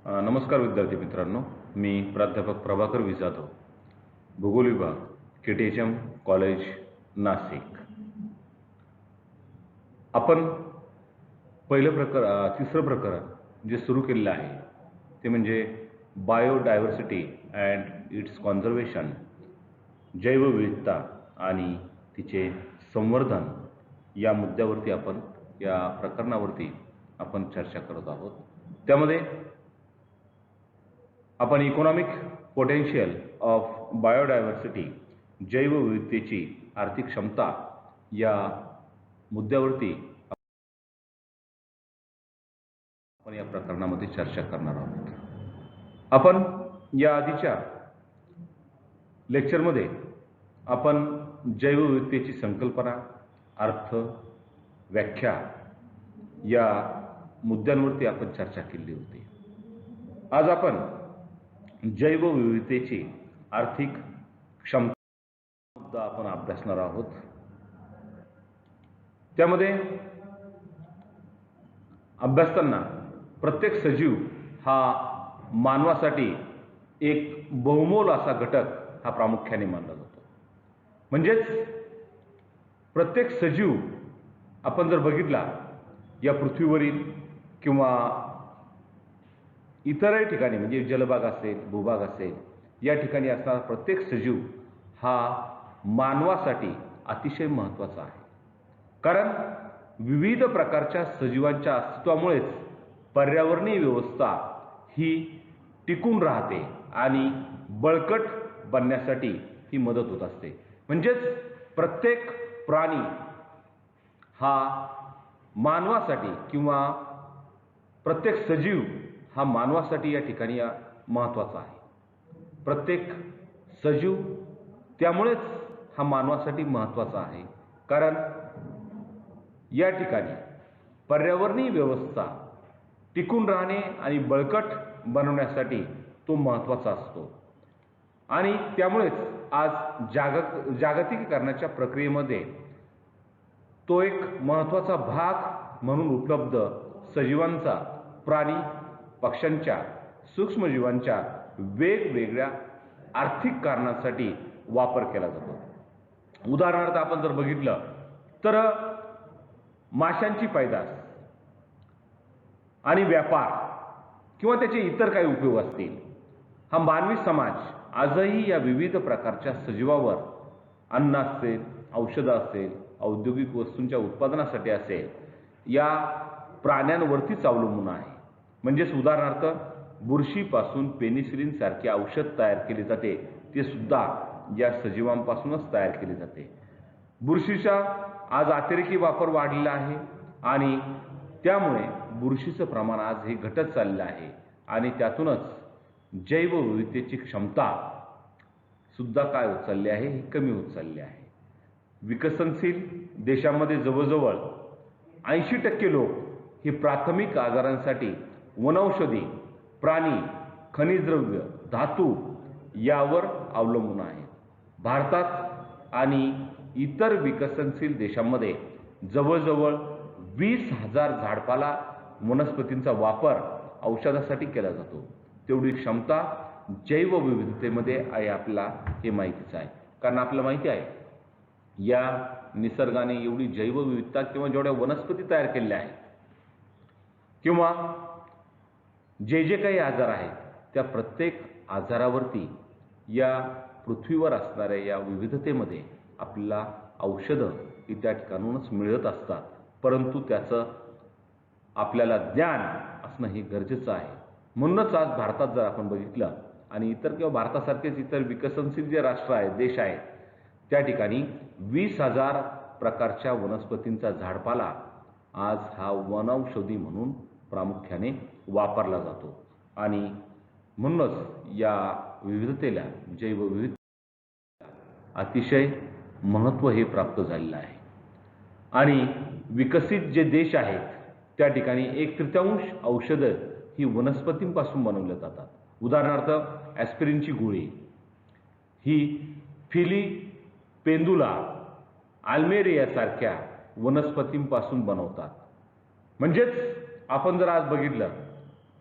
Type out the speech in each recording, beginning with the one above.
नमस्कार विद्यार्थी मित्रांनो, मी प्राध्यापक प्रभाकर विजाधव, भूगोल विभाग, KTHM कॉलेज, नाशिक. आपण तिसरं प्रकरण जे सुरू केलेलं आहे ते म्हणजे बायोडायव्हर्सिटी अँड इट्स कॉन्झर्वेशन, जैवविविधता आणि तिचे संवर्धन या मुद्द्यावरती या प्रकरणावरती आपण चर्चा करत आहोत. त्यामध्ये आपण इकॉनॉमिक पोटेन्शियल ऑफ बायोडायव्हर्सिटी, जैवविविधतेची आर्थिक क्षमता या मुद्द्यावरती आपण या प्रकरणामध्ये चर्चा करणार आहोत. आपण या आधीच्या लेक्चरमध्ये आपण जैवविविधतेची संकल्पना, अर्थ, व्याख्या या मुद्द्यांवरती आपण चर्चा केली होती. आज आपण जैवविविधतेची आर्थिक क्षमता मुद्दा आपण अभ्यासणार आहोत. त्यामध्ये अभ्यासताना प्रत्येक सजीव हा मानवासाठी एक बहुमोल असा घटक हा प्रामुख्याने मानला जातो. म्हणजेच प्रत्येक सजीव आपण जर बघितला या पृथ्वीवरील किंवा इतरही ठिकाणी, म्हणजे जलभाग असेल, भूभाग असेल, या ठिकाणी असणारा प्रत्येक सजीव हा मानवासाठी अतिशय महत्त्वाचा आहे. कारण विविध प्रकारच्या सजीवांच्या अस्तित्वामुळेच पर्यावरणीय व्यवस्था ही टिकून राहते आणि बळकट बनण्यासाठी ही मदत होत असते. म्हणजेच प्रत्येक प्राणी हा मानवासाठी किंवा प्रत्येक सजीव हा मानवासाठी या ठिकाणी महत्त्वाचा आहे. प्रत्येक सजीव त्यामुळेच हा मानवासाठी महत्त्वाचा आहे, कारण या ठिकाणी पर्यावरणीय व्यवस्था टिकून राहणे आणि बळकट बनवण्यासाठी तो महत्त्वाचा असतो. आणि त्यामुळेच आज जागतिकीकरणाच्या प्रक्रियेमध्ये तो एक महत्त्वाचा भाग म्हणून उपलब्ध सजीवांचा, प्राणी, पक्ष्यांच्या, सूक्ष्मजीवांच्या वेगवेगळ्या आर्थिक कारणांसाठी वापर केला जातो. उदाहरणार्थ आपण जर बघितलं तर माशांची पैदास आणि व्यापार किंवा त्याचे इतर काही उपयोग असतील, हा मानवी समाज आजही या विविध प्रकारच्या सजीवावर अन्न असेल, औषधं असेल, औद्योगिक वस्तूंच्या उत्पादनासाठी असेल, या प्राण्यांवरतीच अवलंबून आहे. म्हणजेच उदाहरणार्थ बुरशीपासून पेनिसिलिन सारखे औषध तयार केले जाते, ते सुद्धा या सजीवांपासूनच तयार केले जाते. बुरशीचा आज अतिरेकी वापर वाढलेला आहे आणि त्यामुळे बुरशीचं प्रमाण आज हे घटत चाललं आहे आणि त्यातूनच जैवविविधतेची क्षमता सुद्धा काय होत चालली आहे, ही कमी होत चालली आहे. विकसनशील देशांमध्ये जवळजवळ 80% लोक हे प्राथमिक आजारांसाठी वनौषधी, प्राणी, खनिजद्रव्य, धातू यावर अवलंबून आहेत. भारतात आणि इतर विकसनशील देशांमध्ये जवळजवळ 20,000 झाडपाला वनस्पतींचा वापर औषधासाठी केला जातो. तेवढी क्षमता जैवविविधतेमध्ये आहे, आपल्याला हे माहितीच आहे. कारण आपल्याला माहिती आहे या निसर्गाने एवढी जैवविविधता किंवा जेवढ्या वनस्पती तयार केलेल्या आहेत किंवा जे काही आजार आहेत, त्या प्रत्येक आजारावरती या पृथ्वीवर असणाऱ्या या विविधतेमध्ये आपल्याला औषधं ही त्या ठिकाणूनच मिळत असतात. परंतु त्याचं आपल्याला ज्ञान असणं हे गरजेचं आहे. म्हणूनच आज भारतात जर आपण बघितलं आणि इतर किंवा भारतासारखेच इतर विकसनशील जे राष्ट्र आहेत, देश आहेत, त्या ठिकाणी 20,000 प्रकारच्या वनस्पतींचा झाडपाला आज हा वनौषधी म्हणून प्रामुख्याने वापरला जातो. आणि म्हणूनच या विविधतेला, जैवविविधतेला अतिशय महत्त्व हे प्राप्त झालेलं आहे. आणि विकसित जे देश आहेत त्या ठिकाणी 1/3 औषधं ही वनस्पतींपासून बनवल्या जातात. उदाहरणार्थ ॲस्पिरिनची गोळी ही फिलीपेंडुला अल्मेरियासारख्या वनस्पतींपासून बनवतात. म्हणजेच आपण जर आज बघितलं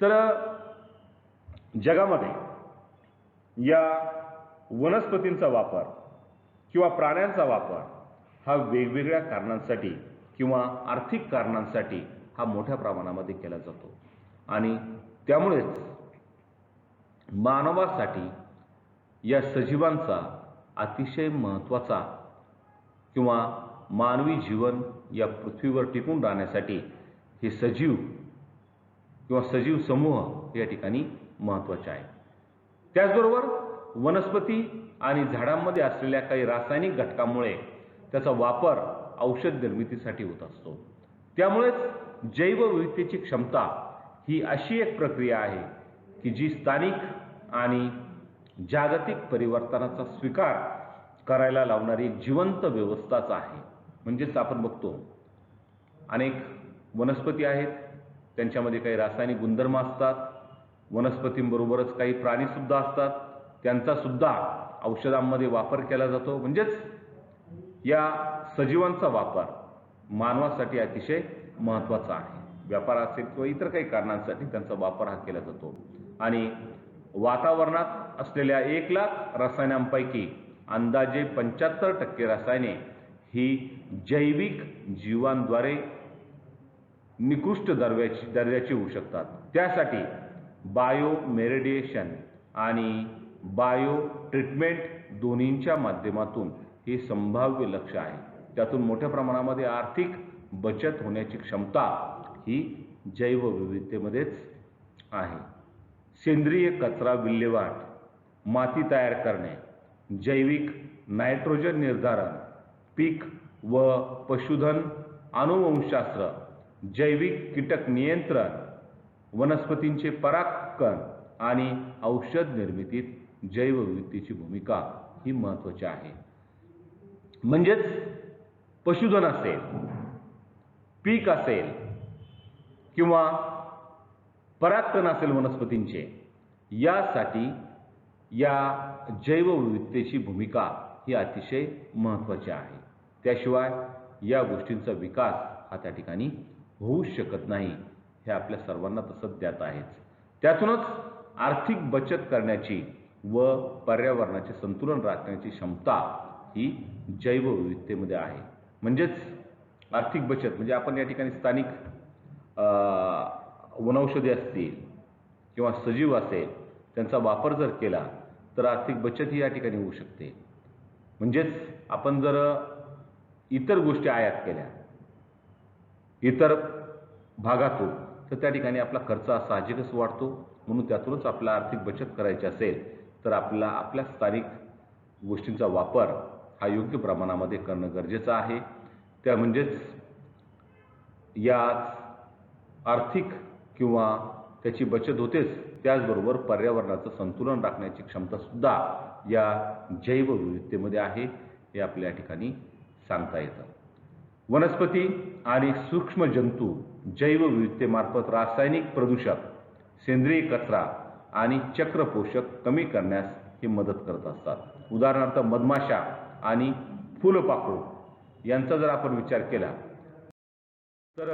तर जगामध्ये या वनस्पतींचा वापर किंवा प्राण्यांचा वापर हा वेगवेगळ्या कारणांसाठी किंवा आर्थिक कारणांसाठी हा मोठ्या प्रमाणामध्ये केला जातो आणि त्यामुळेच मानवासाठी या सजीवांचा अतिशय महत्त्वाचा किंवा मानवी जीवन या पृथ्वीवर टिकून राहण्यासाठी हे सजीव किंवा सजीव समूह या ठिकाणी महत्त्वाचे आहे. त्याचबरोबर वनस्पती आणि झाडांमध्ये असलेल्या काही रासायनिक घटकामुळे त्याचा वापर औषध निर्मितीसाठी होत असतो. त्यामुळेच जैवविविधतेची क्षमता ही अशी एक प्रक्रिया आहे की जी स्थानिक आणि जागतिक परिवर्तनाचा स्वीकार करायला लावणारी एक जिवंत व्यवस्थाच आहे. म्हणजेच आपण बघतो अनेक वनस्पती आहेत, त्यांच्यामध्ये काही रासायनिक गुणधर्म असतात. वनस्पतींबरोबरच काही प्राणीसुद्धा असतात, त्यांचा सुद्धा औषधांमध्ये वापर केला जातो. म्हणजेच या सजीवांचा वापर मानवासाठी अतिशय महत्त्वाचा आहे. व्यापार असेल किंवा इतर काही कारणांसाठी त्यांचा वापर हा केला जातो आणि वातावरणात असलेल्या 1,00,000 रसायनांपैकी अंदाजे 75% रसायने ही जैविक जीवांद्वारे निकृष्ट दर्जाची होऊ शकतात. त्यासाठी बायो मेरिडिएशन आणि बायो ट्रीटमेंट दोन्हींच्या माध्यमातून हे संभाव्य लक्ष्य आहे. त्यातून मोठ्या प्रमाणामध्ये आर्थिक बचत होण्याची क्षमता ही जैवविविधतेमध्येच आहे. सेंद्रिय कचरा विल्हेवाट, माती तयार करणे, जैविक नायट्रोजन निर्धारण, पीक व पशुधन अनुवंशशास्त्र, जैविक कीटक नियंत्रण, वनस्पतींचे परागकण आणि औषध निर्मितीत जैवविविधतेची भूमिका ही महत्त्वाची आहे. म्हणजेच पशुधन असेल, पीक असेल किंवा परागकण असेल वनस्पतींचे, यासाठी या जैवविविधतेची भूमिका ही अतिशय महत्त्वाची आहे. त्याशिवाय या गोष्टींचा विकास हा त्या ठिकाणी होऊच शकत नाही. हे आपल्या सर्वांना तसंच ज्ञात आहेच. त्यातूनच आर्थिक बचत करण्याची व पर्यावरणाचे संतुलन राखण्याची क्षमता ही जैवविविधतेमध्ये आहे. म्हणजेच आर्थिक बचत म्हणजे आपण या ठिकाणी स्थानिक वनौषधी असतील किंवा सजीव असेल त्यांचा वापर जर केला तर आर्थिक बचत ही या ठिकाणी होऊ शकते. म्हणजेच आपण जर इतर गोष्टी आयात केल्या इतर भागातून तर त्या ठिकाणी आपला खर्च हा साहजिकच वाढतो. म्हणून त्यातूनच आपल्याला आर्थिक बचत करायची असेल तर आपल्याला आपल्या स्थानिक गोष्टींचा वापर हा योग्य प्रमाणामध्ये करणं गरजेचं आहे. त्या म्हणजेच या आर्थिक किंवा त्याची बचत होतेच, त्याचबरोबर पर्यावरणाचं संतुलन राखण्याची क्षमतासुद्धा या जैवविविधतेमध्ये आहे, हे आपल्या ठिकाणी सांगता येतं. वनस्पती आणि सूक्ष्म जंतू जैवविविधतेमार्फत रासायनिक प्रदूषक, सेंद्रिय कचरा आणि चक्रपोषक कमी करण्यास हे मदत करत असतात. उदाहरणार्थ मधमाशा आणि फुलपाखरू यांचा जर आपण विचार केला तर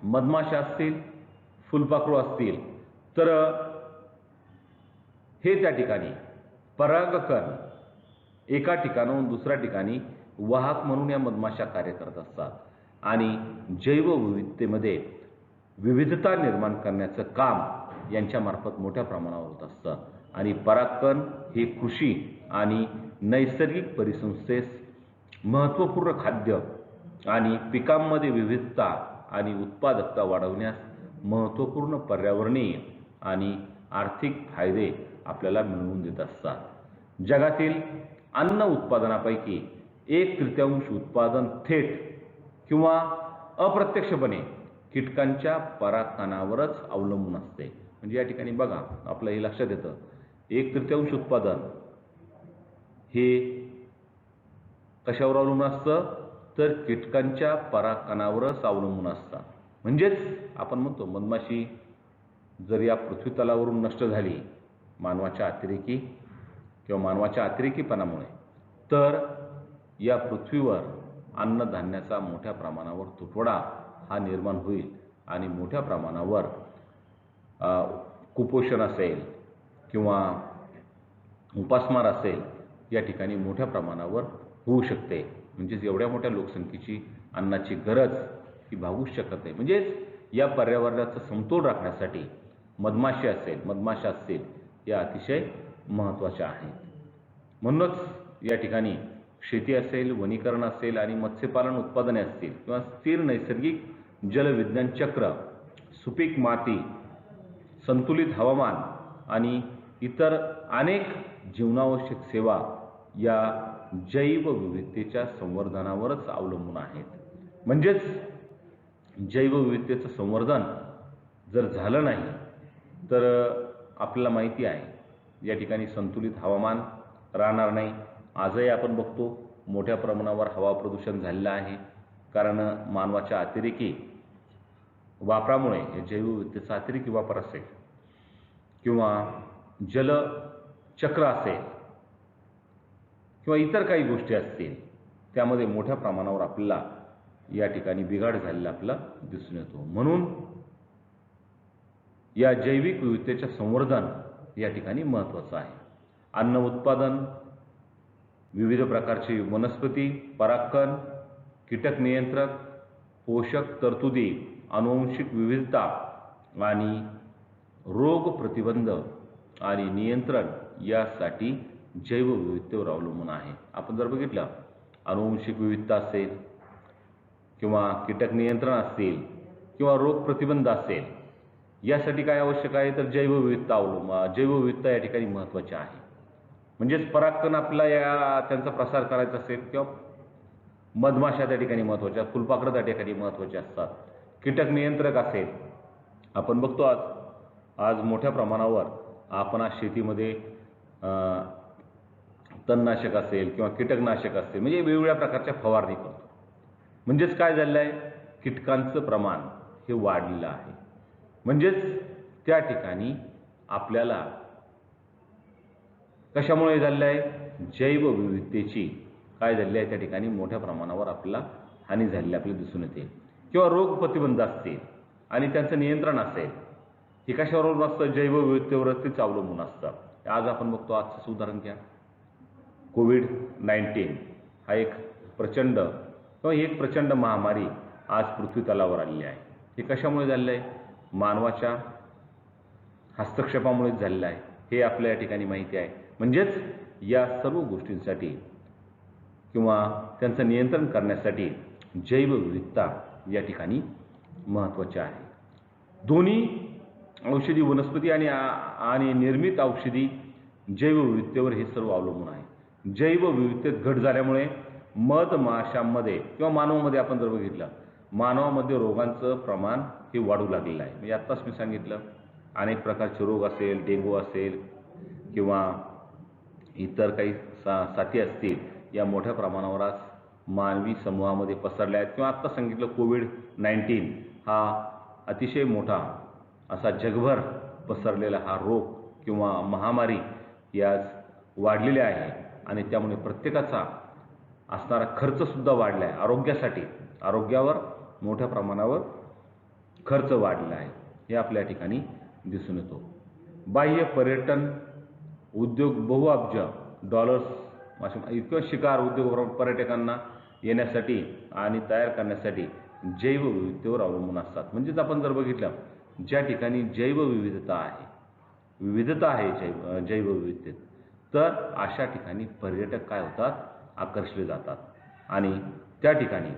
मधमाशा असतील, फुलपाखरू असतील तर हे त्या ठिकाणी परागकण एका ठिकाणाहून दुसऱ्या ठिकाणी वाहक म्हणून या मधमाशा कार्य करत असतात आणि जैवविविधतेमध्ये विविधता निर्माण करण्याचं काम यांच्यामार्फत मोठ्या प्रमाणावर होत असतं. आणि परागकण हे कृषी आणि नैसर्गिक परिसंस्थेस महत्त्वपूर्ण खाद्य आणि पिकांमध्ये विविधता आणि उत्पादकता वाढवण्यास महत्त्वपूर्ण पर्यावरणीय आणि आर्थिक फायदे आपल्याला मिळवून देत असतात. जगातील अन्न उत्पादनापैकी 1/3 उत्पादन थेट किंवा अप्रत्यक्षपणे कीटकांच्या परागकणावरच अवलंबून असते. म्हणजे या ठिकाणी बघा आपलं हे लक्षात येतं, 1/3 उत्पादन हे कशावर अवलंबून असतं तर कीटकांच्या परागकणावरच अवलंबून असतं. म्हणजेच आपण म्हणतो मधमाशी जर या पृथ्वीतलावरून नष्ट झाली मानवाच्या अतिरेकी किंवा मानवाच्या अतिरेकीपणामुळे तर या पृथ्वीवर अन्नधान्याचा मोठ्या प्रमाणावर तुटवडा हा निर्माण होईल आणि मोठ्या प्रमाणावर कुपोषण असेल किंवा उपासमार असेल या ठिकाणी मोठ्या प्रमाणावर होऊ शकते. म्हणजेच एवढ्या मोठ्या लोकसंख्येची अन्नाची गरज ही भागूच शकत नाही. म्हणजेच या पर्यावरणाचा समतोल राखण्यासाठी मधमाशा असतील या अतिशय महत्त्वाच्या आहेत. म्हणूनच या ठिकाणी शेती असेल, वनीकरण असेल आणि मत्स्यपालन उत्पादने असतील किंवा स्थिर नैसर्गिक जलविज्ञान चक्र, सुपीक माती, संतुलित हवामान आणि इतर अनेक जीवनावश्यक सेवा या जैवविविधतेच्या संवर्धनावरच अवलंबून आहेत. म्हणजेच जैवविविधतेचं संवर्धन जर झालं नाही तर आपल्याला माहिती आहे या ठिकाणी संतुलित हवामान राहणार नाही. आजही आपण बघतो मोठ्या प्रमाणावर हवा प्रदूषण झालेलं आहे, कारण मानवाच्या अतिरेकी वापरामुळे या जैवविविधतेचा अतिरेकी वापर असेल किंवा जलचक्र असेल किंवा इतर काही गोष्टी असतील त्यामध्ये मोठ्या प्रमाणावर आपल्याला या ठिकाणी बिघाड झालेला आपल्याला दिसून येतो. म्हणून या जैविक विविधतेचे संवर्धन या ठिकाणी महत्त्वाचं आहे. अन्न उत्पादन, विविध प्रकारचे वनस्पती, परागकण, कीटक नियंत्रक, पोषक तरतुदी, अनुवांशिक विविधता आणि रोग प्रतिबंध आणि नियंत्रण यासाठी जैवविविधतेवर अवलंबून आहे. आपण जर बघितलं अनुवांशिक विविधता असेल किंवा कीटक नियंत्रण असेल किंवा रोग प्रतिबंध असेल यासाठी काय आवश्यक आहे तर जैवविविधता या ठिकाणी महत्त्वाची आहे. म्हणजेच परागकण आपल्याला त्यांचा प्रसार करायचा असेल किंवा मधमाशा त्या ठिकाणी महत्त्वाच्या, फुलपाखरं त्या ठिकाणी महत्त्वाचे असतात. कीटक नियंत्रक असेल, आपण बघतो आज मोठ्या प्रमाणावर आपण आज शेतीमध्ये तणनाशक असेल किंवा कीटकनाशक असेल म्हणजे वेगवेगळ्या प्रकारच्या फवारणी करतो. म्हणजेच काय झालेलं आहे, कीटकांचं प्रमाण हे वाढलेलं आहे. म्हणजेच त्या ठिकाणी आपल्याला कशामुळे झालेलं आहे, जैवविविधतेची काय झालेली आहे त्या ठिकाणी मोठ्या प्रमाणावर आपल्याला हानी झालेली आपल्याला दिसून येते. किंवा रोग प्रतिबंध असतील आणि त्यांचं नियंत्रण असेल, हे कशावर असतं, जैवविविधतेवरतीच अवलंबून असतं. आज आपण बघतो, आजचं उदाहरण घ्या, कोविड-19 हा एक प्रचंड महामारी आज पृथ्वी तलावर आलेली आहे. हे कशामुळे झालेलं आहे, मानवाच्या हस्तक्षेपामुळेच झालेलं आहे, हे आपल्या या ठिकाणी माहिती आहे. म्हणजेच या सर्व गोष्टींसाठी किंवा त्यांचं नियंत्रण करण्यासाठी जैवविविधता या ठिकाणी महत्त्वाची आहे. दोन्ही औषधी वनस्पती आणि निर्मित औषधी जैवविविधतेवर हे सर्व अवलंबून आहे. जैवविविधतेत घट झाल्यामुळे मधमाशांमध्ये किंवा मानवामध्ये आपण जर बघितलं, मानवामध्ये रोगांचं प्रमाण हे वाढू लागलेलं आहे. म्हणजे आत्ताच मी सांगितलं, अनेक प्रकारचे रोग असेल, डेंगू असेल किंवा इतर काही साथी असतील, या मोठ्या प्रमाणावर आज मानवी समूहामध्ये पसरल्या आहेत. किंवा आत्ता सांगितलं कोविड-19 हा अतिशय मोठा असा जगभर पसरलेला हा रोग किंवा महामारी ही आज वाढलेली आहे आणि त्यामुळे प्रत्येकाचा असणारा खर्चसुद्धा वाढला आहे. आरोग्यावर मोठ्या प्रमाणावर खर्च वाढला आहे, हे आपल्या ठिकाणी दिसून येतो. बाह्य पर्यटन उद्योग बहुअब्ज डॉलर्स इतकं शिकार उद्योग पर्यटकांना येण्यासाठी आणि तयार करण्यासाठी जैवविविधतेवर अवलंबून असतात. म्हणजेच आपण जर बघितलं, ज्या ठिकाणी विविधता आहे जैवविविधतेत, तर अशा ठिकाणी पर्यटक काय होतात, आकर्षले जातात आणि त्या ठिकाणी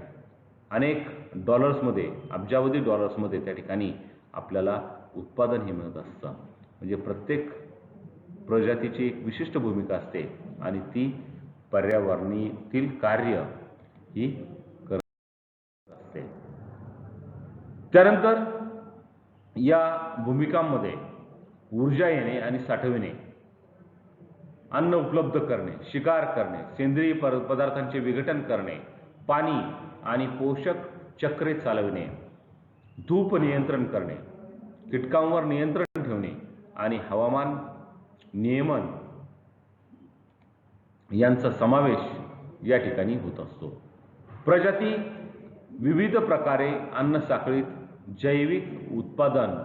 अनेक डॉलर्समध्ये, अब्जावधी डॉलर्समध्ये त्या ठिकाणी आपल्याला उत्पादन हे मिळत असतं. म्हणजे प्रत्येक प्रजातीची एक विशिष्ट भूमिका असते आणि ती पर्यावरणातील कार्य ही करत असते. त्यानंतर या भूमिकांमध्ये ऊर्जा येणे आणि साठविणे, अन्न उपलब्ध करणे, शिकार करणे, सेंद्रिय पदार्थांचे विघटन करणे, पाणी आणि पोषक चक्रे चालविणे, धूप नियंत्रण करणे, कीटकांवर नियंत्रण ठेवणे आणि हवामान नियमन यांचा समावेश या ठिकाणी होत असतो. प्रजाती विविध प्रकारे अन्न साखळीत जैविक उत्पादन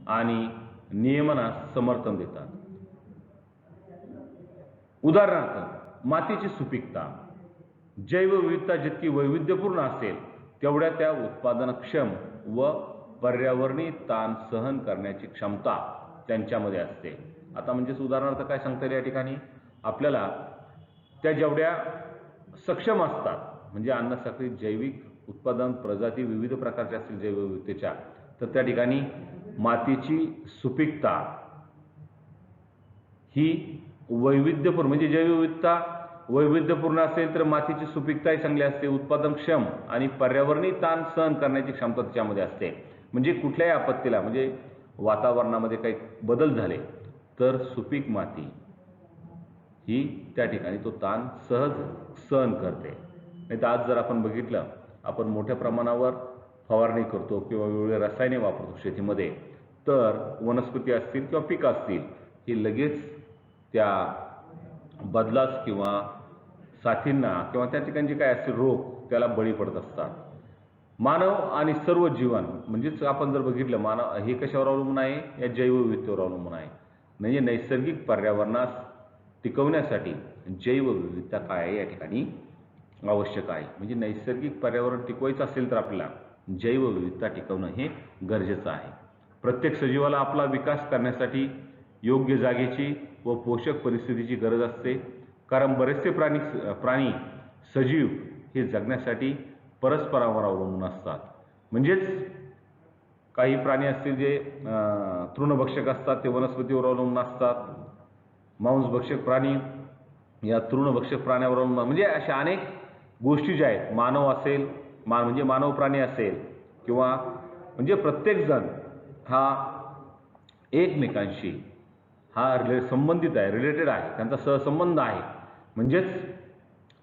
आणि नियमनास समर्थन देतात. उदाहरणार्थ मातीची सुपीकता. जैवविविधता जितकी वैविध्यपूर्ण असेल तेवढ्या त्या उत्पादनक्षम व पर्यावरणीय ताण सहन करण्याची क्षमता त्यांच्यामध्ये असते. आता म्हणजेच उदाहरणार्थ काय सांगता येईल या ठिकाणी आपल्याला, त्या जेवढ्या सक्षम असतात म्हणजे अन्नासाठी जैविक उत्पादन प्रजाती विविध प्रकारच्या असतील जैवविविधतेच्या, तर त्या ठिकाणी मातीची सुपीकता ही वैविध्यपूर्ण म्हणजे जैवविविधता वैविध्यपूर्ण असेल तर मातीची सुपीकताही चांगली असते, उत्पादनक्षम आणि पर्यावरणीय ताण सहन करण्याची क्षमता त्याच्यामध्ये असते. म्हणजे कुठल्याही आपत्तीला म्हणजे वातावरणामध्ये काही बदल झाले तर सुपीक माती ही त्या ठिकाणी तो ताण सहज सहन करते. नाही तर आज जर आपण बघितलं, आपण मोठ्या प्रमाणावर फवारणी करतो किंवा वेगवेगळे रसायने वापरतो शेतीमध्ये, तर वनस्पती असतील किंवा पिकं असतील ही लगेच त्या बदलास किंवा साथींना किंवा त्या ठिकाणचे काय असतील रोग त्याला बळी पडत असतात. मानव आणि सर्व जीवन म्हणजेच आपण जर बघितलं मानव हे कशावर अवलंबून आहे, या जैवविविधतेवर अवलंबून आहे. म्हणजे नैसर्गिक पर्यावरणास टिकवण्यासाठी जैवविविधता काय आहे या ठिकाणी आवश्यक आहे. म्हणजे नैसर्गिक पर्यावरण टिकवायचं असेल तर आपल्याला जैवविविधता टिकवणं हे गरजेचं आहे. प्रत्येक सजीवाला आपला विकास करण्यासाठी योग्य जागेची व पोषक परिस्थितीची गरज असते. कारण बरेचसे प्राणी सजीव हे जगण्यासाठी परस्परावर अवलंबून असतात. म्हणजेच काही प्राणी असतील जे तृणभक्षक असतात ते वनस्पतीवर अवलंबून असतात. मांसभक्षक प्राणी या तृणभक्षक प्राण्यावर अवलंबून, म्हणजे अशा अनेक गोष्टी ज्या आहेत, मानव असेल म्हणजे मानव प्राणी असेल किंवा म्हणजे प्रत्येकजण हा एकमेकांशी हा संबंधित आहे, रिलेटेड आहे, त्यांचा सहसंबंध आहे. म्हणजेच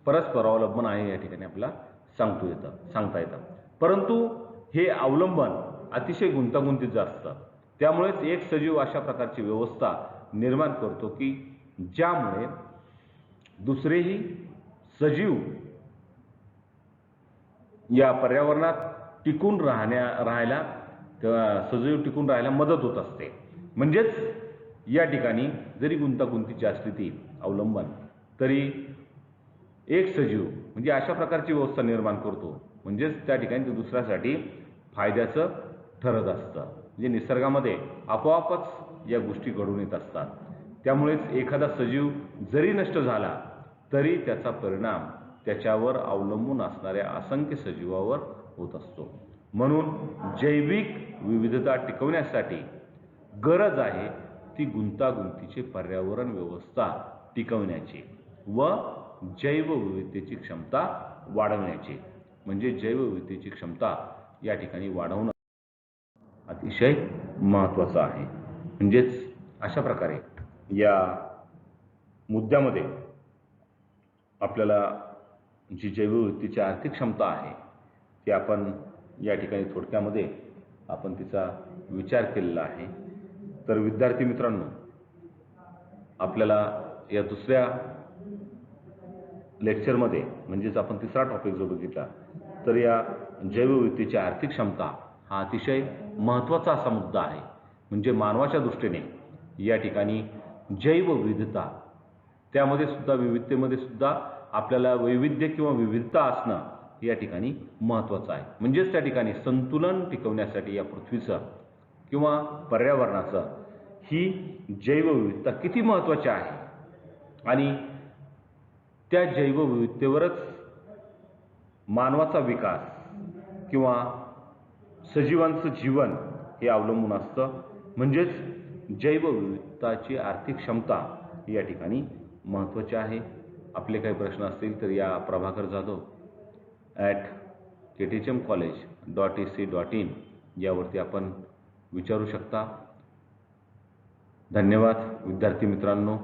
परस्पर अवलंबन आहे या ठिकाणी आपल्याला सांगता येतं. परंतु हे अवलंबन अतिशय गुंतागुंतीचं असतं. त्यामुळेच एक सजीव अशा प्रकारची व्यवस्था निर्माण करतो की ज्यामुळे दुसरेही सजीव या पर्यावरणात टिकून राहायला मदत होत असते. म्हणजेच या ठिकाणी जरी गुंतागुंतीची असली ती अवलंबन, तरी एक सजीव म्हणजे अशा प्रकारची व्यवस्था निर्माण करतो म्हणजेच त्या ठिकाणी ते दुसऱ्यासाठी फायद्याचं ठरत असतं. म्हणजे निसर्गामध्ये आपोआपच या गोष्टी घडून येत असतात. त्यामुळेच एखादा सजीव जरी नष्ट झाला तरी त्याचा परिणाम त्याच्यावर अवलंबून असणाऱ्या असंख्य सजीवावर होत असतो. म्हणून जैविक विविधता टिकवण्यासाठी गरज आहे ती गुंतागुंतीची पर्यावरण व्यवस्था टिकवण्याची व जैवविविधतेची क्षमता वाढवण्याची. म्हणजे जैवविविधतेची क्षमता या ठिकाणी वाढवणं अतिशय महत्त्वाचं आहे. म्हणजेच अशा प्रकारे या मुद्द्यामध्ये आपल्याला जी जैवविविधतेची आर्थिक क्षमता आहे ती आपण या ठिकाणी थोडक्यामध्ये आपण तिचा विचार केलेला आहे. तर विद्यार्थी मित्रांनो, आपल्याला या दुसऱ्या लेक्चरमध्ये म्हणजेच आपण तिसरा टॉपिक जो बघितला, तर या जैवविविधतेची आर्थिक क्षमता हा अतिशय महत्त्वाचा असा मुद्दा आहे. म्हणजे मानवाच्या दृष्टीने या ठिकाणी जैवविविधता त्यामध्ये सुद्धा विविधतेमध्ये सुद्धा आपल्याला वैविध्य किंवा विविधता असणं या ठिकाणी महत्त्वाचं आहे. म्हणजेच त्या ठिकाणी संतुलन टिकवण्यासाठी या पृथ्वीचं किंवा पर्यावरणाचं ही जैवविविधता किती महत्त्वाची आहे आणि त्या जैवविविधतेवरच मानवाचा विकास किंवा सजीवांचं जीवन हे अवलंबून असतं. म्हणजेच जैवविविधताची आर्थिक क्षमता या ठिकाणी महत्त्वाची आहे. आपले काही प्रश्न असतील तर या प्रभाकर जाधव @kthmcollege.ac.in यावरती आपण विचारू शकता. धन्यवाद विद्यार्थी मित्रांनो.